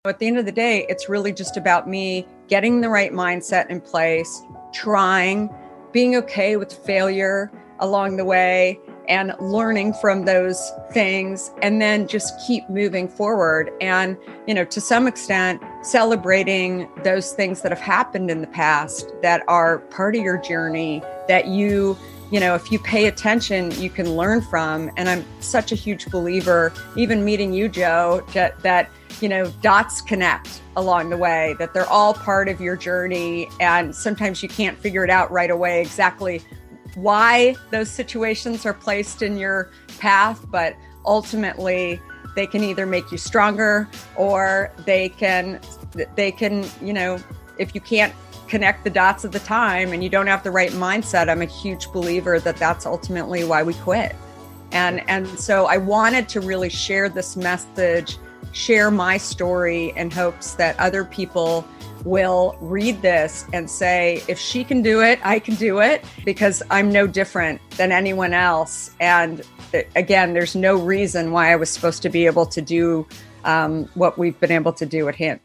At the end of the day, it's really just about me getting the right mindset in place, trying, being okay with failure along the way, and learning from those things, and then just keep moving forward. And, to some extent, celebrating those things that have happened in the past that are part of your journey that if you pay attention, you can learn from. And I'm such a huge believer, even meeting you, Joe, that dots connect along the way, that they're all part of your journey. And sometimes you can't figure it out right away exactly why those situations are placed in your path, but ultimately they can either make you stronger, or they can, if you can't connect the dots at the time and you don't have the right mindset, I'm a huge believer that that's ultimately why we quit. And so I wanted to really share this message, share my story, in hopes that other people will read this and say, if she can do it, I can do it, because I'm no different than anyone else. And again, there's no reason why I was supposed to be able to do what we've been able to do at Hint.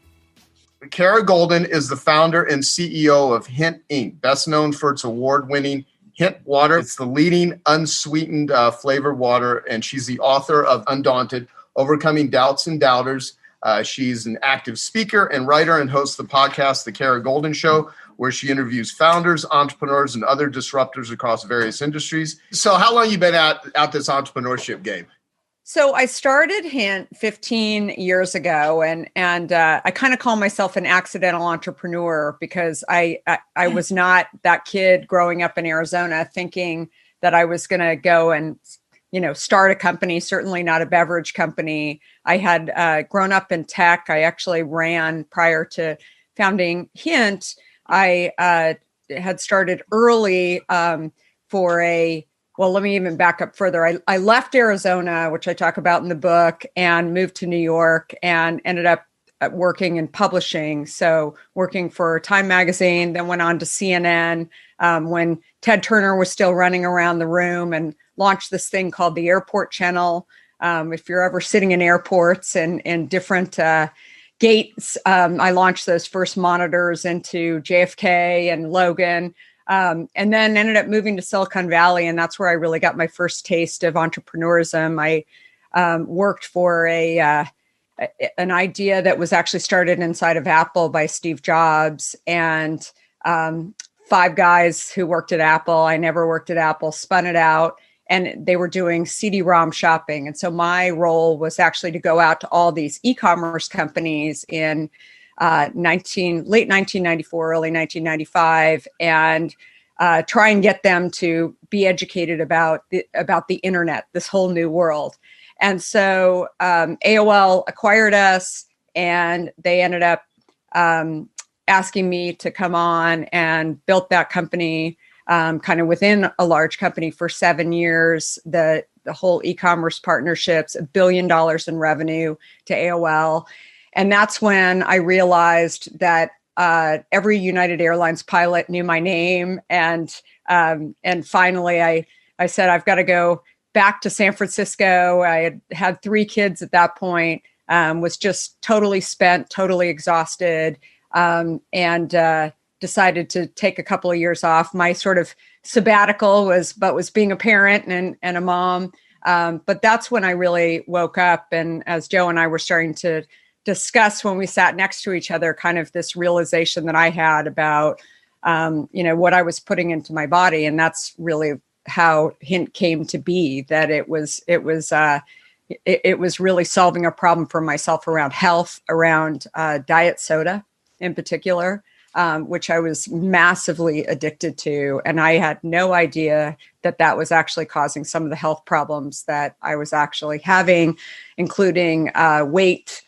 Kara Goldin is the founder and CEO of Hint Inc., best known for its award-winning Hint Water. It's the leading unsweetened flavored water, and she's the author of Undaunted, Overcoming Doubts and Doubters. She's an active speaker and writer, and hosts the podcast, The Kara Goldin Show, where she interviews founders, entrepreneurs, and other disruptors across various industries. So how long have you been at this entrepreneurship game? So I started Hint 15 years ago, and I kind of call myself an accidental entrepreneur, because I was not that kid growing up in Arizona thinking that I was going to go and start a company, certainly not a beverage company. I had grown up in tech. I actually ran, prior to founding Hint, I had started early let me even back up further. I left Arizona, which I talk about in the book, and moved to New York, and ended up working in publishing. So working for Time Magazine, then went on to CNN when Ted Turner was still running around the room, and launched this thing called the Airport Channel. If you're ever sitting in airports and different gates, I launched those first monitors into JFK and Logan. And then ended up moving to Silicon Valley. And that's where I really got my first taste of entrepreneurism. I worked for an idea that was actually started inside of Apple by Steve Jobs. And 5 guys who worked at Apple, I never worked at Apple, spun it out. And they were doing CD-ROM shopping. And so my role was actually to go out to all these e-commerce companies in late 1994, early 1995, and try and get them to be educated about the internet, this whole new world. And so AOL acquired us, and they ended up asking me to come on and built that company kind of within a large company for 7 years. The whole e-commerce partnerships, $1 billion in revenue to AOL. And that's when I realized that every United Airlines pilot knew my name. And finally, I said, I've got to go back to San Francisco. I had 3 kids at that point, was just totally spent, totally exhausted, and decided to take a couple of years off. My sort of sabbatical was being a parent and a mom. But that's when I really woke up. And as Joe and I were starting to discuss when we sat next to each other, kind of this realization that I had about, what I was putting into my body. And that's really how Hint came to be, that it was really solving a problem for myself around health, around diet soda in particular, which I was massively addicted to. And I had no idea that was actually causing some of the health problems that I was actually having, including weight,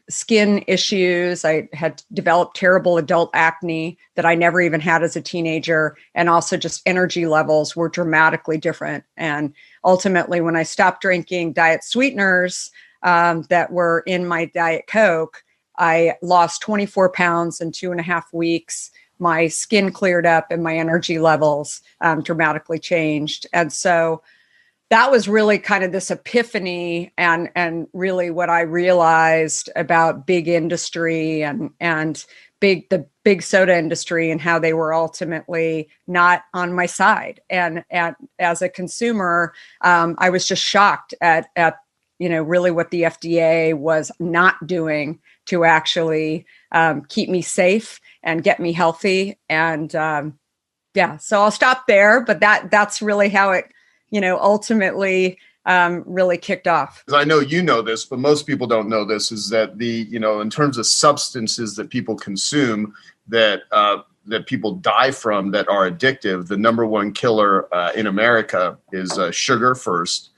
skin issues. I had developed terrible adult acne that I never even had as a teenager. And also just energy levels were dramatically different. And ultimately, when I stopped drinking diet sweeteners that were in my Diet Coke, I lost 24 pounds in 2.5 weeks. My skin cleared up and my energy levels dramatically changed. And so that was really kind of this epiphany, and really what I realized about big industry and the big soda industry, and how they were ultimately not on my side. And as a consumer, I was just shocked at really what the FDA was not doing to actually keep me safe and get me healthy. And so I'll stop there. But that's really how it ultimately really kicked off. I know you know this, but most people don't know this, is that in terms of substances that people consume that people die from that are addictive, the number one killer in America is sugar first,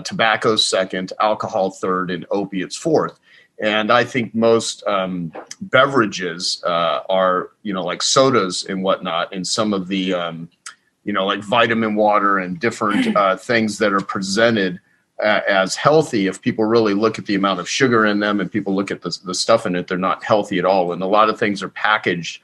tobacco second, alcohol third, and opiates fourth. And I think most beverages are, like sodas and whatnot, and some of the like vitamin water and different things that are presented as healthy. If people really look at the amount of sugar in them and people look at the stuff in it, they're not healthy at all. And a lot of things are packaged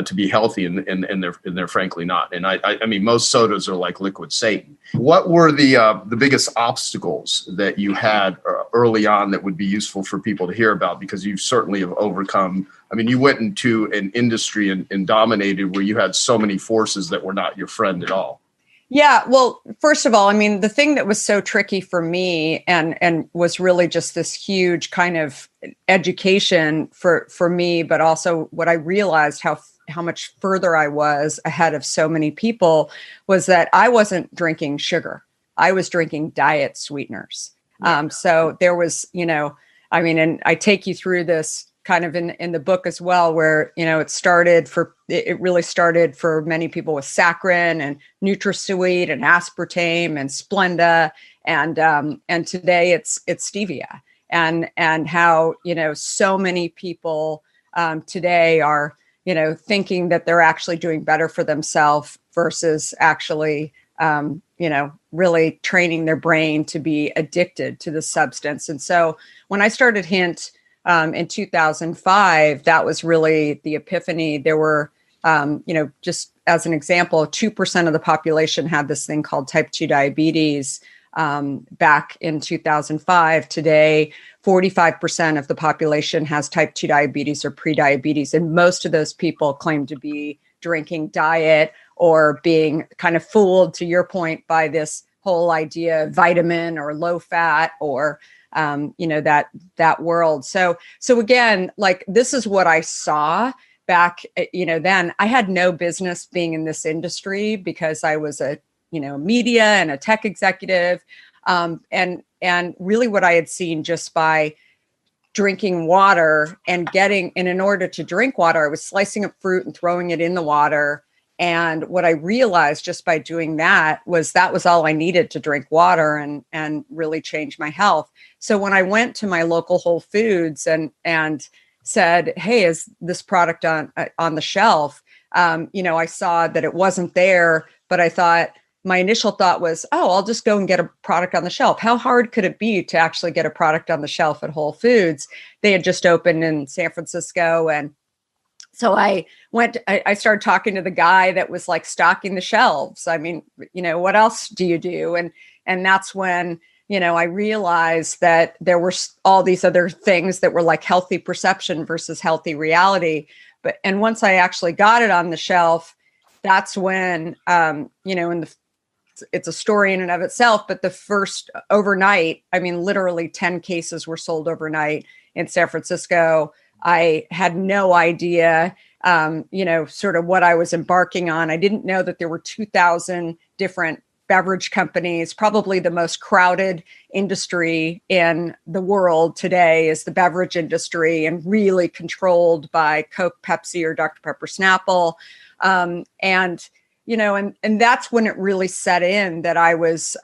to be healthy, and they're frankly not. And I mean, most sodas are like liquid Satan. What were the biggest obstacles that you had early on that would be useful for people to hear about? Because you certainly have overcome. I mean, you went into an industry and dominated where you had so many forces that were not your friend at all. Yeah, well, first of all, I mean, the thing that was so tricky for me and was really just this huge kind of education for me, but also what I realized how much further I was ahead of so many people, was that I wasn't drinking sugar. I was drinking diet sweeteners. So there was, and I take you through this kind of in the book as well, where, it really started for many people with saccharin and NutraSweet and aspartame and Splenda. And today it's stevia, and how, so many people today are, thinking that they're actually doing better for themselves versus actually, really training their brain to be addicted to the substance. And so when I started Hint in 2005, that was really the epiphany. There were, just as an example, 2% of the population had this thing called type 2 diabetes back in 2005. Today, 45% of the population has type 2 diabetes or prediabetes. And most of those people claim to be drinking diet or being kind of fooled, to your point, by this whole idea of vitamin or low fat or, that world. So again, like, this is what I saw back, then. I had no business being in this industry because I was a, media and a tech executive. And really what I had seen just by drinking water and in order to drink water, I was slicing up fruit and throwing it in the water. And what I realized just by doing that was all I needed to drink water and really change my health. So when I went to my local Whole Foods and said, "Hey, is this product on the shelf?" I saw that it wasn't there, but I thought, my initial thought was, "Oh, I'll just go and get a product on the shelf." How hard could it be to actually get a product on the shelf at Whole Foods? They had just opened in San Francisco. And so I started talking to the guy that was like stocking the shelves. I mean, what else do you do? And that's when, I realized that there were all these other things that were like healthy perception versus healthy reality. And once I actually got it on the shelf, that's when, it's a story in and of itself, but the first overnight, I mean, literally 10 cases were sold overnight in San Francisco. I had no idea, sort of what I was embarking on. I didn't know that there were 2,000 different beverage companies. Probably the most crowded industry in the world today is the beverage industry, and really controlled by Coke, Pepsi, or Dr. Pepper Snapple. And that's when it really set in that I was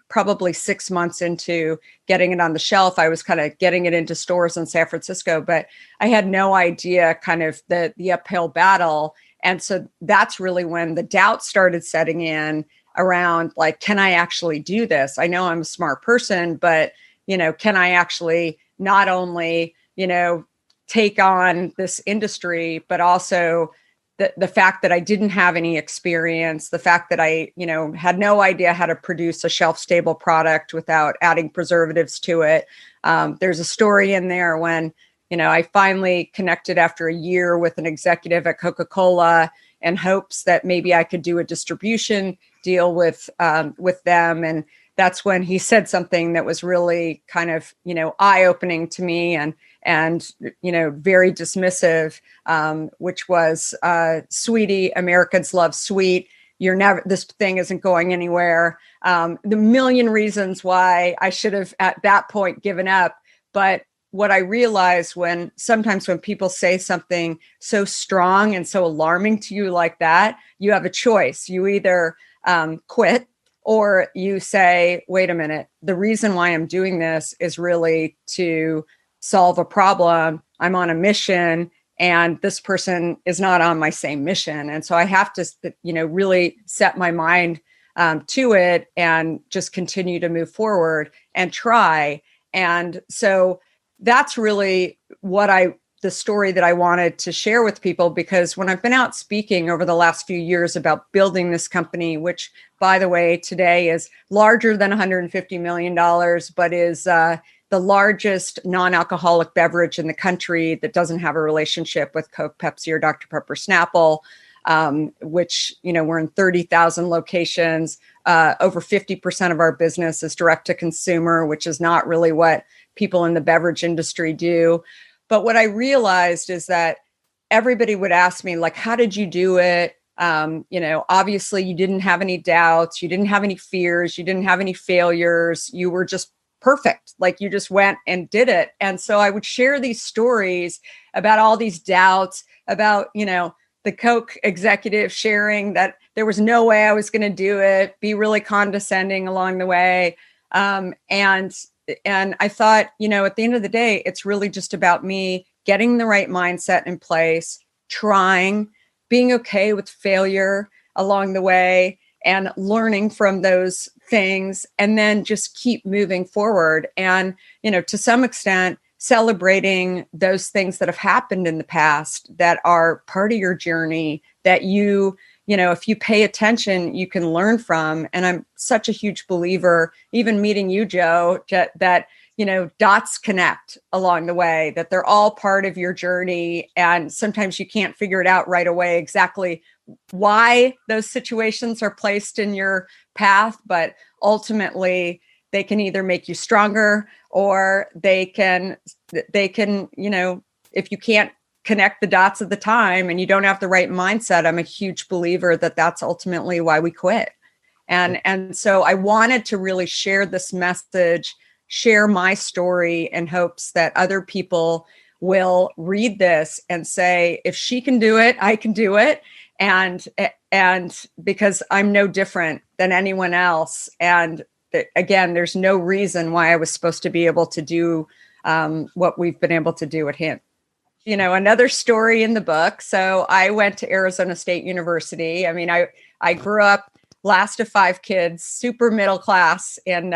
probably 6 months into getting it on the shelf. I was kind of getting it into stores in San Francisco, but I had no idea kind of the uphill battle. And so that's really when the doubt started setting in around, like, can I actually do this? I know I'm a smart person, but, can I actually not only, take on this industry, but also the fact that I didn't have any experience, the fact that I, had no idea how to produce a shelf stable product without adding preservatives to it. There's a story in there when, I finally connected after a year with an executive at Coca-Cola in hopes that maybe I could do a distribution deal with them. And that's when he said something that was really kind of, eye-opening to me and very dismissive, which was, sweetie, Americans love sweet. This thing isn't going anywhere. The million reasons why I should have at that point given up. But what I realized sometimes when people say something so strong and so alarming to you like that, you have a choice. You either quit, or you say, wait a minute, the reason why I'm doing this is really to solve a problem. I'm on a mission, and this person is not on my same mission. And so I have to, really set my mind to it and just continue to move forward and try. And so that's really the story that I wanted to share with people, because when I've been out speaking over the last few years about building this company, which, by the way, today is larger than $150 million, but is the largest non-alcoholic beverage in the country that doesn't have a relationship with Coke, Pepsi, or Dr. Pepper Snapple, which, we're in 30,000 locations. Over 50% of our business is direct to consumer, which is not really what people in the beverage industry do. But what I realized is that everybody would ask me, like, how did you do it? Obviously you didn't have any doubts, you didn't have any fears, you didn't have any failures. You were just perfect. Like, you just went and did it. And so I would share these stories about all these doubts, about, the Coke executive sharing that there was no way I was going to do it, be really condescending along the way. And I thought, at the end of the day, it's really just about me getting the right mindset in place, trying, being okay with failure along the way, and learning from those things, and then just keep moving forward. And, to some extent, celebrating those things that have happened in the past that are part of your journey that if you pay attention, you can learn from. And I'm such a huge believer, even meeting you, Joe, that, dots connect along the way, that they're all part of your journey. And sometimes you can't figure it out right away exactly why those situations are placed in your path, but ultimately they can either make you stronger, or they can, if you can't connect the dots at the time and you don't have the right mindset, I'm a huge believer that that's ultimately why we quit. And so I wanted to really share this message, share my story, in hopes that other people will read this and say, if she can do it, I can do it. And because I'm no different than anyone else. And again, there's no reason why I was supposed to be able to do what we've been able to do at Hint. Another story in the book. So I went to Arizona State University. I mean, I grew up last of 5 kids, super middle class. And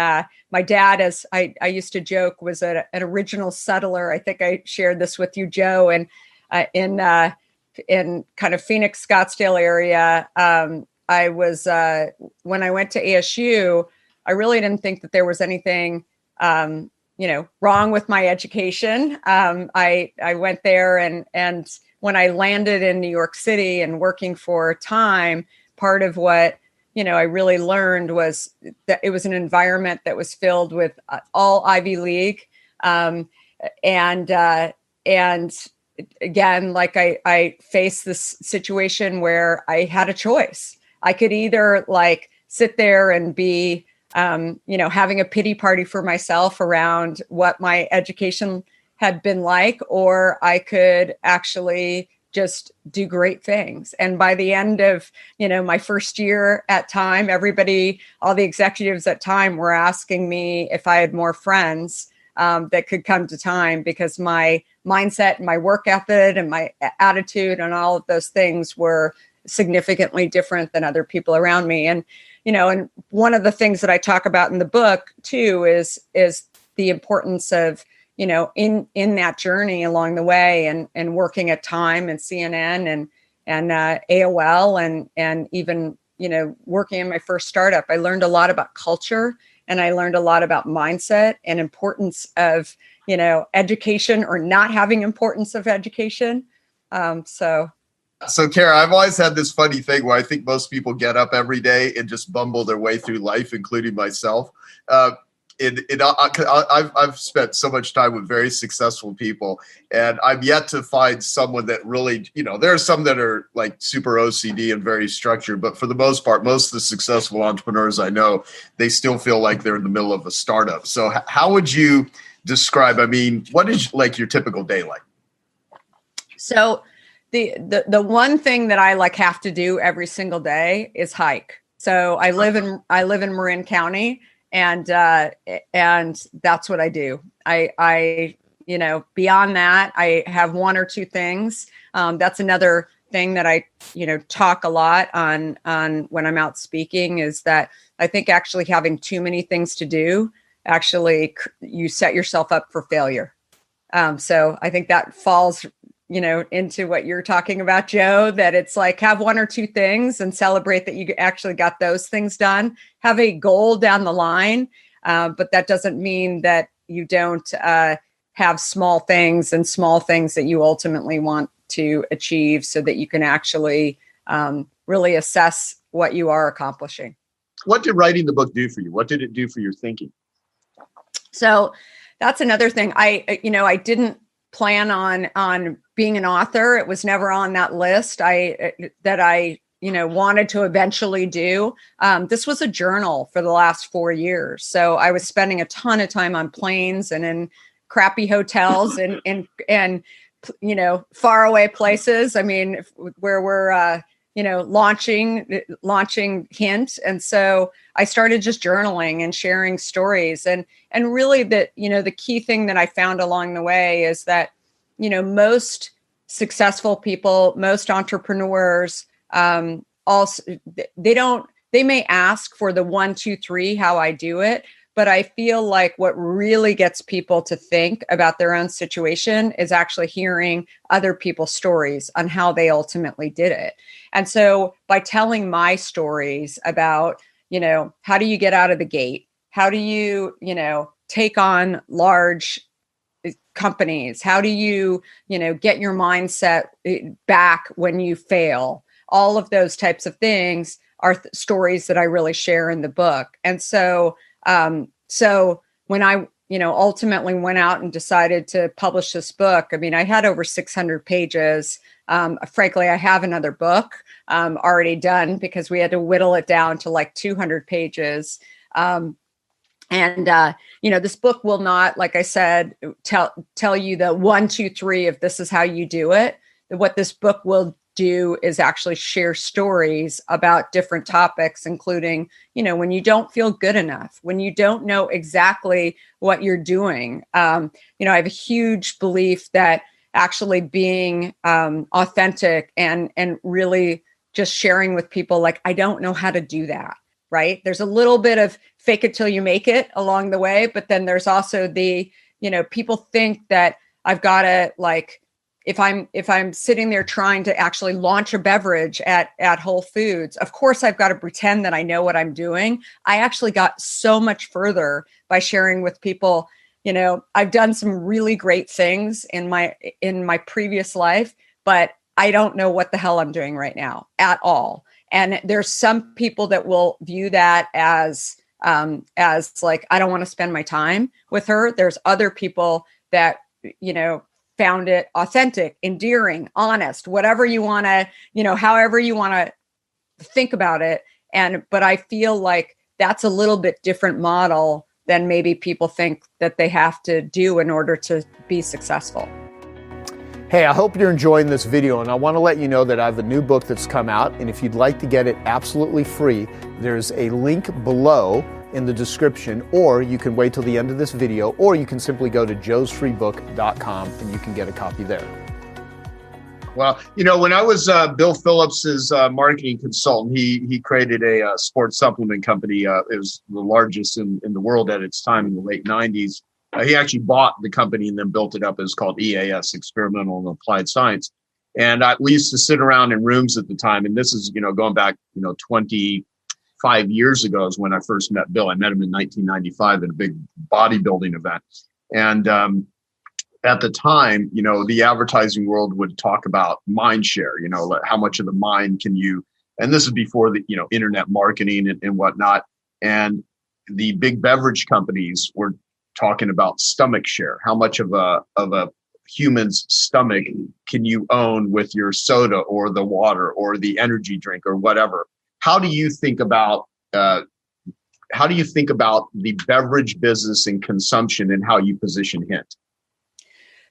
my dad, as I used to joke, was an original settler. I think I shared this with you, Joe. And in kind of Phoenix, Scottsdale area, I was, when I went to ASU, I really didn't think that there was anything, wrong with my education. I went there, and when I landed in New York City and working for a time, part of what, I really learned was that it was an environment that was filled with all Ivy League. And again, like I faced this situation where I had a choice. I could either sit there and be, having a pity party for myself around what my education had been like, or I could actually just do great things. And by the end of, my first year at Time, all the executives at Time were asking me if I had more friends that could come to Time, because my mindset and my work ethic and my attitude and all of those things were significantly different than other people around me. And, and one of the things that I talk about in the book too is the importance of, in that journey along the way, and working at Time and CNN, AOL and even, working in my first startup, I learned a lot about culture, and I learned a lot about mindset and importance of, education, or not having importance of education. So, Kara, I've always had this funny thing where I think most people get up every day and just bumble their way through life, including myself. I've spent so much time with very successful people, and I've yet to find someone that really, there are some that are like super OCD and very structured, but for the most part, most of the successful entrepreneurs I know, they still feel like they're in the middle of a startup. So how would you describe, what is like your typical day like? So the one thing that I have to do every single day is hike. So I live in Marin County, and that's what I do. I beyond that, I have one or two things. That's another thing that I talk a lot on when I'm out speaking, is that I think actually having too many things to do, actually you set yourself up for failure. So I think that falls into what you're talking about, Joe, that it's like, have one or two things and celebrate that you actually got those things done. Have a goal down the line, but that doesn't mean that you don't have small things that you ultimately want to achieve, so that you can actually really assess what you are accomplishing. What did writing the book do for you? What did it do for your thinking? So that's another thing. I didn't plan on being an author. It was never on that list that I wanted to eventually do. This was a journal for the last 4 years. So I was spending a ton of time on planes and in crappy hotels and faraway places. Where we're launching Hint. And so I started just journaling and sharing stories. And really the key thing that I found along the way is that, most successful people, most entrepreneurs, also, they may ask for the 1, 2, 3, how I do it. But I feel like what really gets people to think about their own situation is actually hearing other people's stories on how they ultimately did it. And so by telling my stories about, how do you get out of the gate? How do you, take on large companies? How do you, get your mindset back when you fail? All of those types of things are stories that I really share in the book. And so when I, ultimately went out and decided to publish this book, I had over 600 pages. Frankly, I have another book already done, because we had to whittle it down to like 200 pages. This book will not, like I said, tell you the 1, 2, 3 of this is how you do it. What this book will do is actually share stories about different topics, including, when you don't feel good enough, when you don't know exactly what you're doing. I have a huge belief that actually being authentic and really just sharing with people, like, I don't know how to do that, right? There's a little bit of fake it till you make it along the way, but then there's also the, people think that I've got to, like, if I'm sitting there trying to actually launch a beverage at Whole Foods, of course I've got to pretend that I know what I'm doing. I actually got so much further by sharing with people. I've done some really great things in my previous life, but I don't know what the hell I'm doing right now at all. And there's some people that will view that as like, I don't want to spend my time with her. There's other people that, found it authentic, endearing, honest, whatever you want to, however you want to think about it. But I feel like that's a little bit different model than maybe people think that they have to do in order to be successful. Hey, I hope you're enjoying this video, and I want to let you know that I have a new book that's come out, and if you'd like to get it absolutely free, there's a link below in the description, or you can wait till the end of this video, or you can simply go to joesfreebook.com and you can get a copy there. Well, when I was Bill Phillips's marketing consultant, he created a sports supplement company. It was the largest in the world at its time in the late 90s. He actually bought the company and then built it up. It was called EAS, Experimental and Applied Science. we used to sit around in rooms at the time. And this is, going back, 25 years ago is when I first met Bill. I met him in 1995 at a big bodybuilding event. And at the time, the advertising world would talk about mind share, how much of the mind can you, and this is before the, internet marketing and whatnot. And the big beverage companies were talking about stomach share. How much of a human's stomach can you own with your soda or the water or the energy drink or whatever? How do you think about the beverage business and consumption and how you position Hint?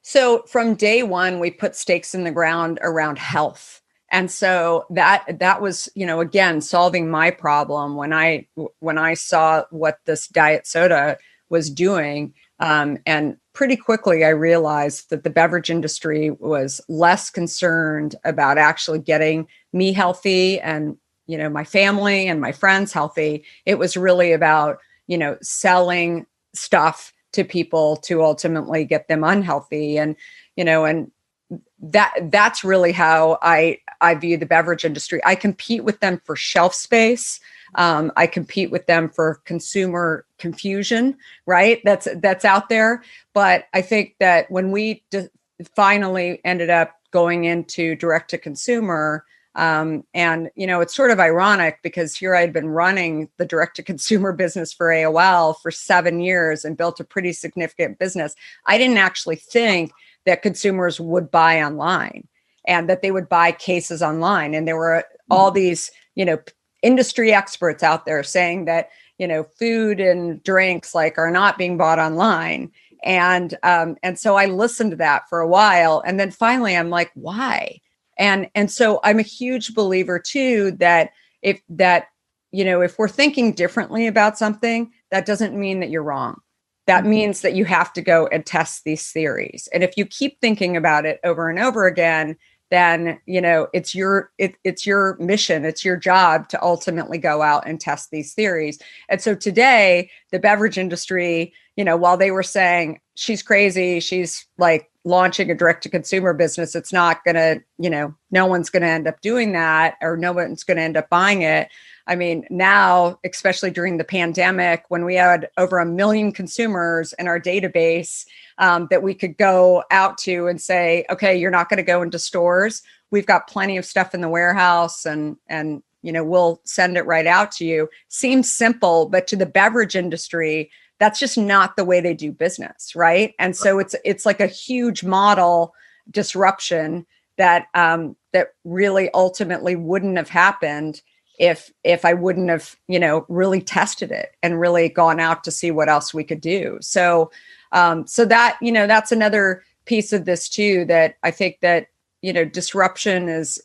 So from day one, we put stakes in the ground around health. And so that was, again, solving my problem when I saw what this diet soda was doing. And pretty quickly, I realized that the beverage industry was less concerned about actually getting me healthy and, my family and my friends healthy. It was really about, selling stuff to people to ultimately get them unhealthy. And, and that's really how I view the beverage industry. I compete with them for shelf space. I compete with them for consumer confusion, right? That's out there. But I think that when we finally ended up going into direct to consumer, and, it's sort of ironic because here I'd been running the direct to consumer business for AOL for 7 years and built a pretty significant business. I didn't actually think that consumers would buy online and that they would buy cases online. And there were all these, industry experts out there saying that, food and drinks are not being bought online. And so I listened to that for a while. And then finally I'm like, why? And so I'm a huge believer too, that if we're thinking differently about something, that doesn't mean that you're wrong. That means that you have to go and test these theories. And if you keep thinking about it over and over again, then, it's your mission, it's your job to ultimately go out and test these theories. And so today, the beverage industry, while they were saying she's crazy, she's launching a direct to consumer business, it's not going to, no one's going to end up doing that, or no one's going to end up buying it. I mean, now, especially during the pandemic, when we had over 1 million consumers in our database that we could go out to and say, okay, you're not going to go into stores. We've got plenty of stuff in the warehouse and we'll send it right out to you. Seems simple, but to the beverage industry, that's just not the way they do business, right? And so it's like a huge model disruption that really ultimately wouldn't have happened if I wouldn't have, really tested it and really gone out to see what else we could do. So that, that's another piece of this too, that I think that, disruption is,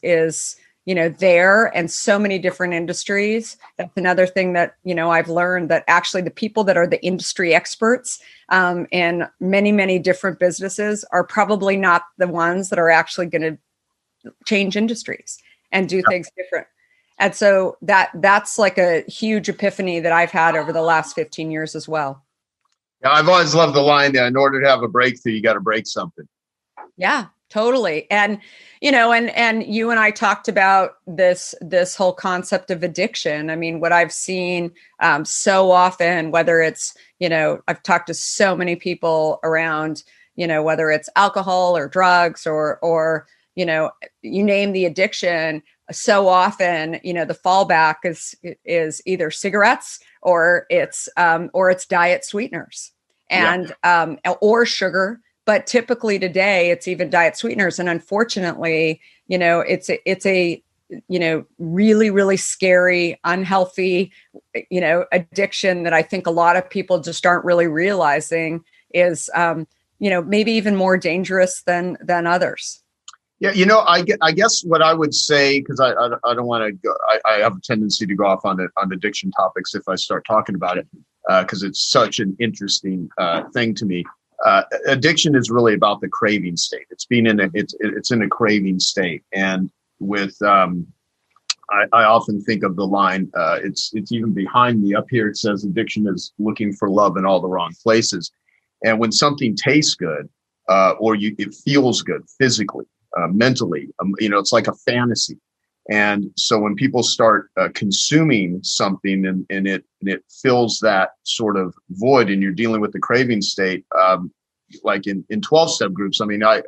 there, and so many different industries. That's another thing that, I've learned, that actually the people that are the industry experts in many, many different businesses are probably not the ones that are actually going to change industries and do things different. And so that's like a huge epiphany that I've had over the last 15 years as well. Yeah, I've always loved the line that in order to have a breakthrough, you got to break something. Yeah, totally. And, and you and I talked about this whole concept of addiction. I mean, what I've seen so often, whether it's, I've talked to so many people around, whether it's alcohol or drugs or, you name the addiction. So often, the fallback is either cigarettes or it's diet sweeteners and or sugar. But typically today, it's even diet sweeteners, and unfortunately, it's a really, really scary, unhealthy, addiction that I think a lot of people just aren't really realizing is maybe even more dangerous than others. Yeah, I guess what I would say, because I don't want to go, I have a tendency to go off on addiction topics if I start talking about it, because it's such an interesting thing to me. Addiction is really about the craving state. It's in a craving state, and with I often think of the line. It's even behind me up here. It says addiction is looking for love in all the wrong places, and when something tastes good, or it feels good physically. mentally. It's like a fantasy. And so when people start consuming something and it fills that sort of void, and you're dealing with the craving state, like in 12-step groups. I mean, I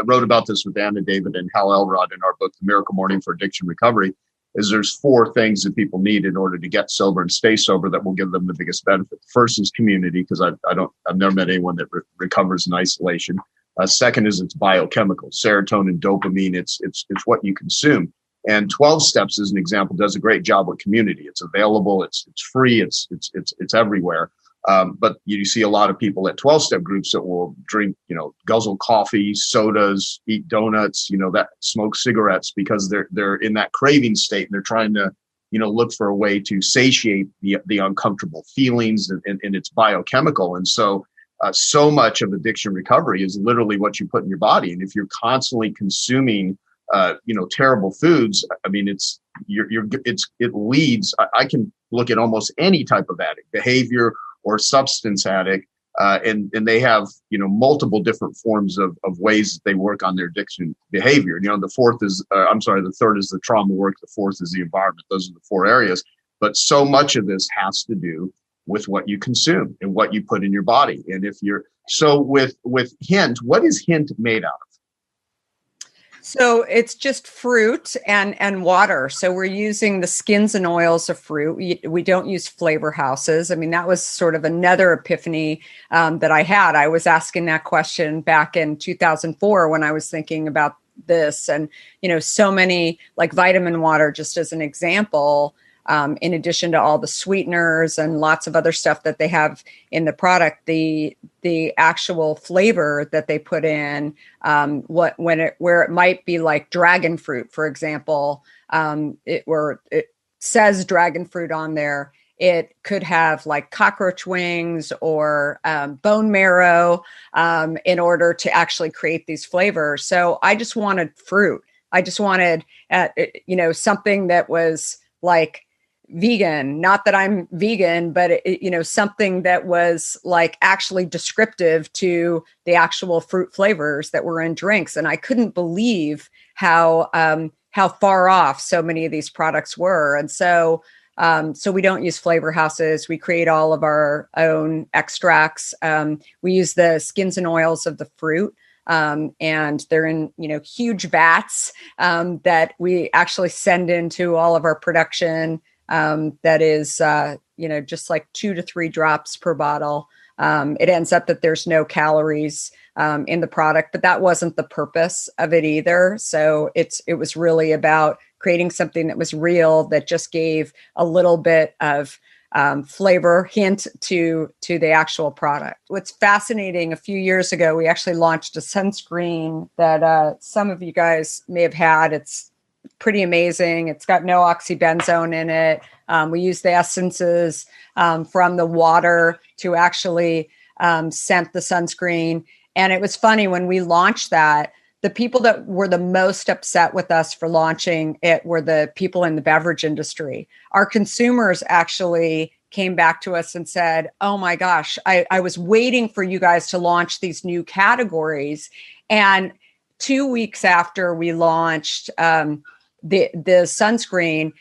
wrote about this with Anna David and Hal Elrod in our book, The Miracle Morning for Addiction Recovery, is there's 4 things that people need in order to get sober and stay sober that will give them the biggest benefit. First is community, because I've never met anyone that recovers in isolation. Second is it's biochemical, serotonin, dopamine. It's what you consume. And 12 Steps, as an example, does a great job with community. It's available. It's free. It's everywhere. But you see a lot of people at 12-step groups that will drink, guzzle coffee, sodas, eat donuts, that smoke cigarettes, because they're in that craving state, and they're trying to, look for a way to satiate the uncomfortable feelings, and it's biochemical. And so much of addiction recovery is literally what you put in your body. And if you're constantly consuming terrible foods, I mean, it leads. I can look at almost any type of addict, behavior or substance addict, and they have multiple different forms of ways that they work on their addiction behavior. The third is the trauma work. The fourth is the environment. Those are the 4 areas. But so much of this has to do with what you consume and what you put in your body. And if you're with Hint, what is Hint made out of? So it's just fruit and water. So we're using the skins and oils of fruit. We don't use flavor houses. I mean, that was sort of another epiphany that I had. I was asking that question back in 2004 when I was thinking about this. And, so many, like vitamin water, just as an example, in addition to all the sweeteners and lots of other stuff that they have in the product, the actual flavor that they put in, where it might be like dragon fruit, for example, where it says dragon fruit on there, it could have like cockroach wings or bone marrow in order to actually create these flavors. So I just wanted fruit. I just wanted, something that was like vegan, not that I'm vegan, but something that was like actually descriptive to the actual fruit flavors that were in drinks. And I couldn't believe how far off so many of these products were. And so we don't use flavor houses. We create all of our own extracts. We use the skins and oils of the fruit. And they're in, huge vats that we actually send into all of our production. That is, just like 2 to 3 drops per bottle. It ends up that there's no calories in the product, but that wasn't the purpose of it either. So it was really about creating something that was real, that just gave a little bit of flavor hint to the actual product. What's fascinating, a few years ago, we actually launched a sunscreen that some of you guys may have had. It's pretty amazing. It's got no oxybenzone in it. We use the essences from the water to actually scent the sunscreen. And it was funny when we launched that, the people that were the most upset with us for launching it were the people in the beverage industry. Our consumers actually came back to us and said, oh my gosh, I was waiting for you guys to launch these new categories. And 2 weeks after we launched the sunscreen,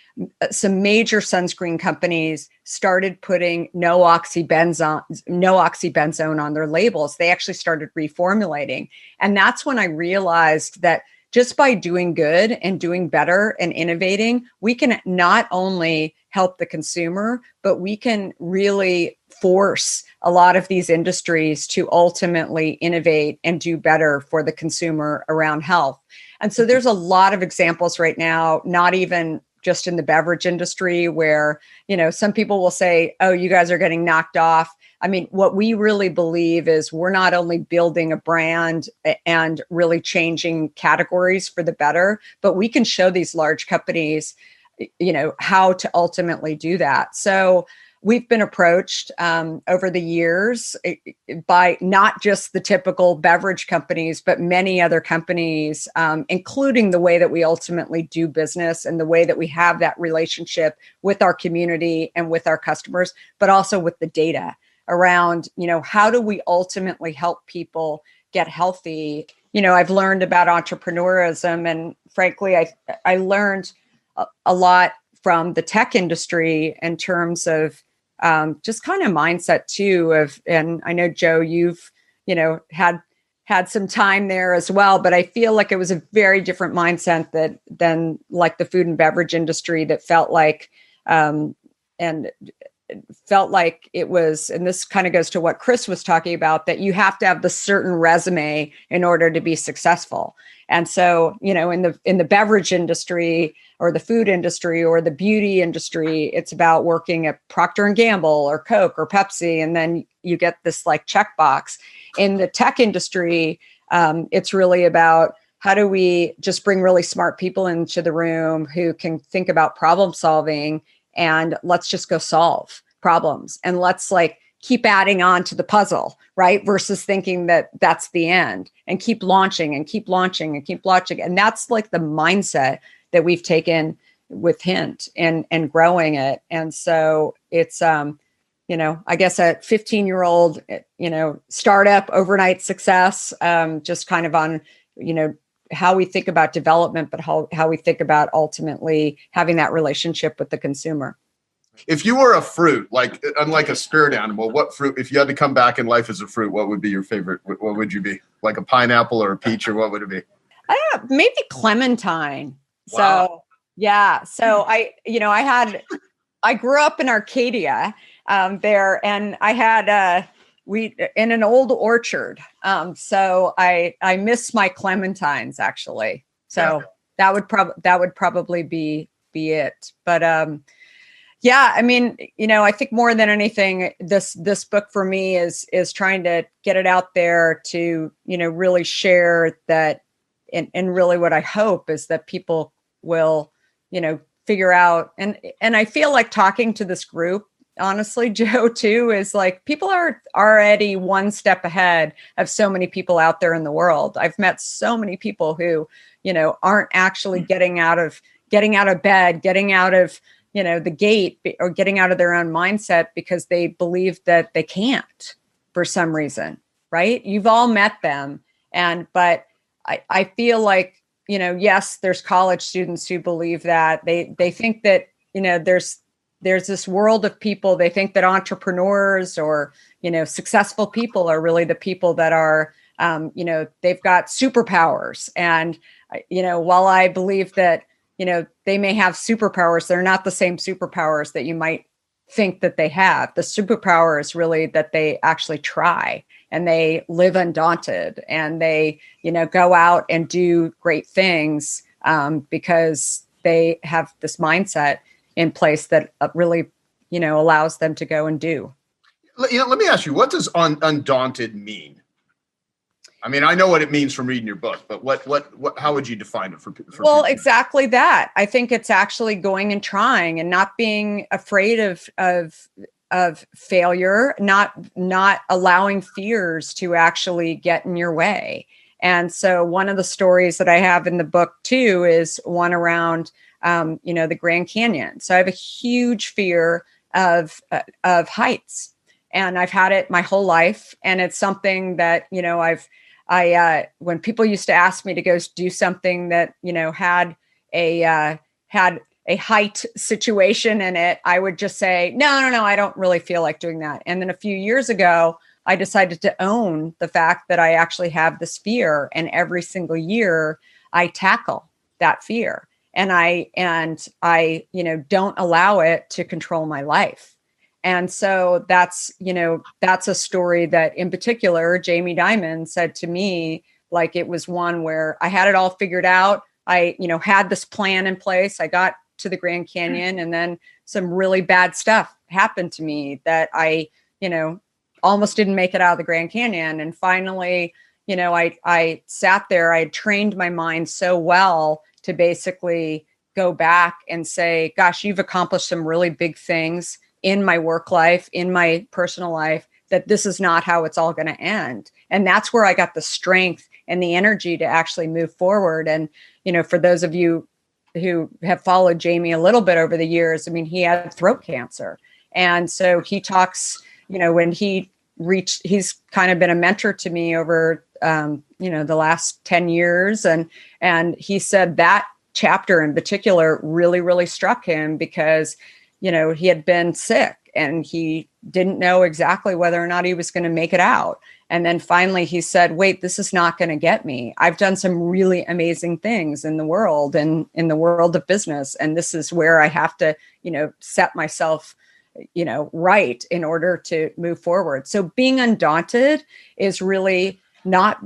some major sunscreen companies started putting no oxybenzone on their labels. They actually started reformulating. And that's when I realized that just by doing good and doing better and innovating, we can not only help the consumer, but we can really force a lot of these industries to ultimately innovate and do better for the consumer around health. And so there's a lot of examples right now, not even just in the beverage industry, where, some people will say, oh, you guys are getting knocked off. I mean, what we really believe is we're not only building a brand and really changing categories for the better, but we can show these large companies, how to ultimately do that. So we've been approached over the years by not just the typical beverage companies, but many other companies, including the way that we ultimately do business and the way that we have that relationship with our community and with our customers, but also with the data around, how do we ultimately help people get healthy I've learned about entrepreneurism, and frankly, I learned a lot from the tech industry in terms of just kind of mindset too. And I know, Joe, you've had some time there as well, but I feel like it was a very different mindset than like the food and beverage industry that felt like and felt like it was, and this kind of goes to what Chris was talking about, that you have to have the certain resume in order to be successful. And so, in the beverage industry or the food industry or the beauty industry, it's about working at Procter and Gamble or Coke or Pepsi, and then you get this like checkbox. In the tech industry, it's really about how do we just bring really smart people into the room who can think about problem solving, and let's just go solve problems, and let's like keep adding on to the puzzle, right? Versus thinking that that's the end, and keep launching and keep launching and keep launching. And that's like the mindset that we've taken with Hint and growing it. And so it's, I guess a 15-year-old, startup overnight success, just kind of on, how we think about development, but how we think about ultimately having that relationship with the consumer. If you were a fruit, like unlike a spirit animal, what fruit, if you had to come back in life as a fruit, what would be your favorite? What would you be? Like a pineapple or a peach, or what would it be? I don't know, maybe clementine. Wow. So yeah. So I grew up in Arcadia there, and I had in an old orchard. So I miss my clementines actually. So that would probably be it. But yeah, I mean, I think more than anything, this book for me is trying to get it out there to, really share that, and really what I hope is that people will, figure out, and I feel like talking to this group, honestly, Joe, too, is like people are already one step ahead of so many people out there in the world. I've met so many people who, aren't actually getting out of bed, getting out of, the gate, or getting out of their own mindset because they believe that they can't for some reason, right? You've all met them. But I feel like, yes, there's college students who believe that they think that, there's this world of people. They think that entrepreneurs or, successful people are really the people that are, they've got superpowers. And, while I believe that, they may have superpowers, they're not the same superpowers that you might think that they have. The superpower is really that they actually try, and they live undaunted, and they, go out and do great things because they have this mindset in place that really, allows them to go and do. Let me ask you, what does undaunted mean? I mean, I know what it means from reading your book, but what how would you define it for Well, people? exactly that. I think it's actually going and trying and not being afraid of failure, not allowing fears to actually get in your way. And so one of the stories that I have in the book too is one around the Grand Canyon. So I have a huge fear of heights, and I've had it my whole life. And it's something that, when people used to ask me to go do something that, had a height situation in it, I would just say, no, I don't really feel like doing that. And then a few years ago, I decided to own the fact that I actually have this fear. And every single year I tackle that fear. And I don't allow it to control my life. And so that's a story that in particular, Jamie Dimon said to me, like, it was one where I had it all figured out. I, had this plan in place. I got to the Grand Canyon, and then some really bad stuff happened to me that I, almost didn't make it out of the Grand Canyon. And finally, I sat there, I had trained my mind so well to basically go back and say, gosh, you've accomplished some really big things in my work life, in my personal life, that this is not how it's all going to end. And that's where I got the strength and the energy to actually move forward. And, for those of you who have followed Jamie a little bit over the years, I mean, he had throat cancer. And so he talks, when he's kind of been a mentor to me over, the last 10 years. And he said that chapter in particular really, really struck him because, he had been sick and he didn't know exactly whether or not he was going to make it out. And then finally he said, wait, this is not going to get me. I've done some really amazing things in the world and in the world of business. And this is where I have to, set myself, right in order to move forward. So being undaunted is really not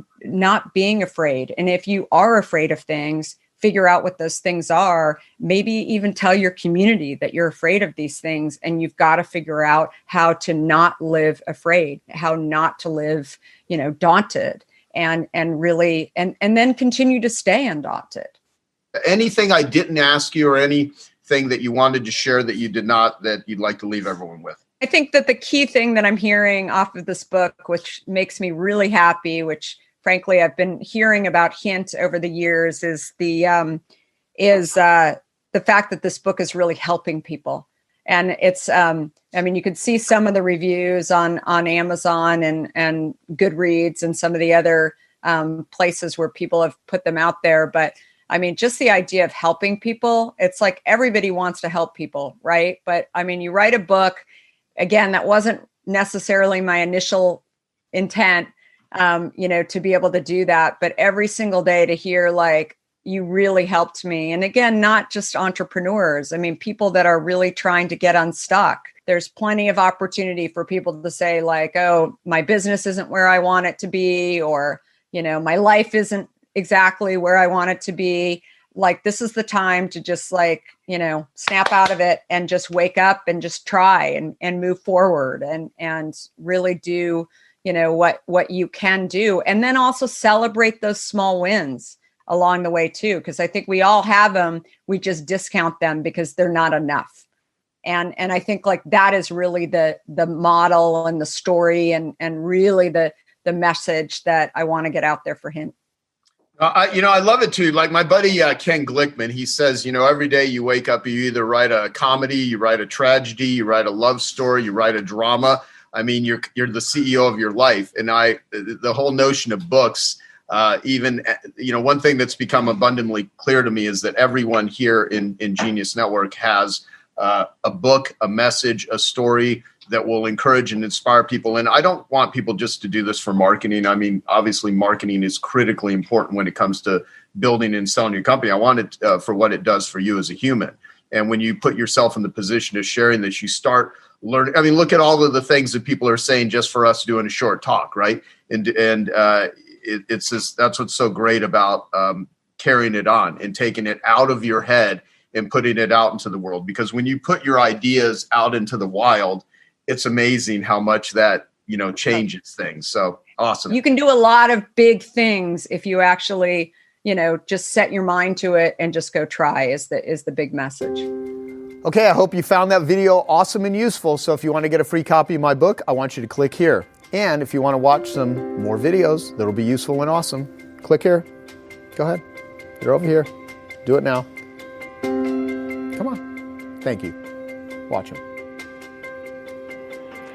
being afraid. And if you are afraid of things, figure out what those things are, maybe even tell your community that you're afraid of these things. And you've got to figure out how to not live afraid, how not to live, daunted and really, and then continue to stay undaunted. Anything I didn't ask you or anything that you wanted to share that you did not, that you'd like to leave everyone with? I think that the key thing that I'm hearing off of this book, which makes me really happy, which frankly I've been hearing about Hint over the years, is the fact that this book is really helping people. And it's, you could see some of the reviews on Amazon and Goodreads and some of the other places where people have put them out there. But just the idea of helping people, it's like everybody wants to help people, right? But you write a book, again, that wasn't necessarily my initial intent, to be able to do that. But every single day to hear like, you really helped me. And again, not just entrepreneurs. People that are really trying to get unstuck. There's plenty of opportunity for people to say like, oh, my business isn't where I want it to be, or, my life isn't exactly where I want it to be. Like, this is the time to just like, snap out of it and just wake up and just try and move forward and really do, what you can do. And then also celebrate those small wins along the way too, because I think we all have them. We just discount them because they're not enough. And I think like that is really the model and the story and really the message that I want to get out there for him. I love it too. Like my buddy, Ken Glickman, he says, every day you wake up, you either write a comedy, you write a tragedy, you write a love story, you write a drama. You're the CEO of your life. And the whole notion of books, one thing that's become abundantly clear to me is that everyone here in Genius Network has a book, a message, a story that will encourage and inspire people. And I don't want people just to do this for marketing. Obviously marketing is critically important when it comes to building and selling your company. I want it for what it does for you as a human. And when you put yourself in the position of sharing this, you start learning. Look at all of the things that people are saying just for us doing a short talk, right? And it's just, that's what's so great about carrying it on and taking it out of your head and putting it out into the world. Because when you put your ideas out into the wild, it's amazing how much that, changes things. So awesome. You can do a lot of big things if you actually, just set your mind to it and just go try is the big message. Okay, I hope you found that video awesome and useful. So if you want to get a free copy of my book, I want you to click here. And if you want to watch some more videos that'll be useful and awesome, click here. Go ahead. They're over here. Do it now. Come on. Thank you. Watch them.